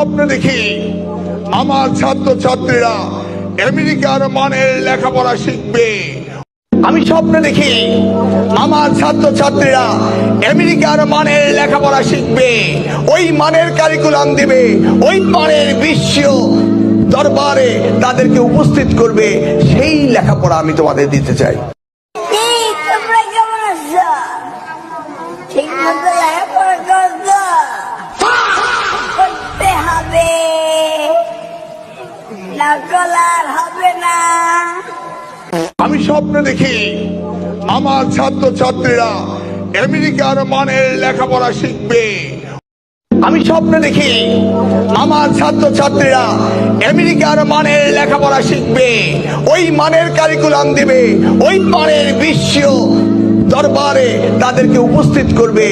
স্বপ্ন দেখি আমার ছাত্রছাত্রীরা আমেরিকার মানের লেখাপড়া শিখবে। আমি স্বপ্ন দেখি আমার ছাত্রছাত্রীরা আমেরিকার মানের লেখাপড়া শিখবে, ওই মানের কারিকুলাম দিবে, ওই মানের বিশ্ব দরবারে তাদেরকে উপস্থিত করবে। সেই লেখাপড়া আমি তোমাদের দিতে চাই। তোমরা কেমন আছো? ঠিক মতো লেখাপড়া করছো? করতে হবে, নকল আর হবে না। আমি স্বপ্ন দেখি আমার ছাত্রছাত্রীরা আমেরিকার মানের লেখাপড়া শিখবে। আমি স্বপ্ন দেখি আমার ছাত্রছাত্রীরা আমেরিকার মানের লেখাপড়া শিখবে, ওই মানের কারিকুলাম দিবে, ওই মানের বিশ্ব দরবারে তাদেরকে উপস্থিত করবে।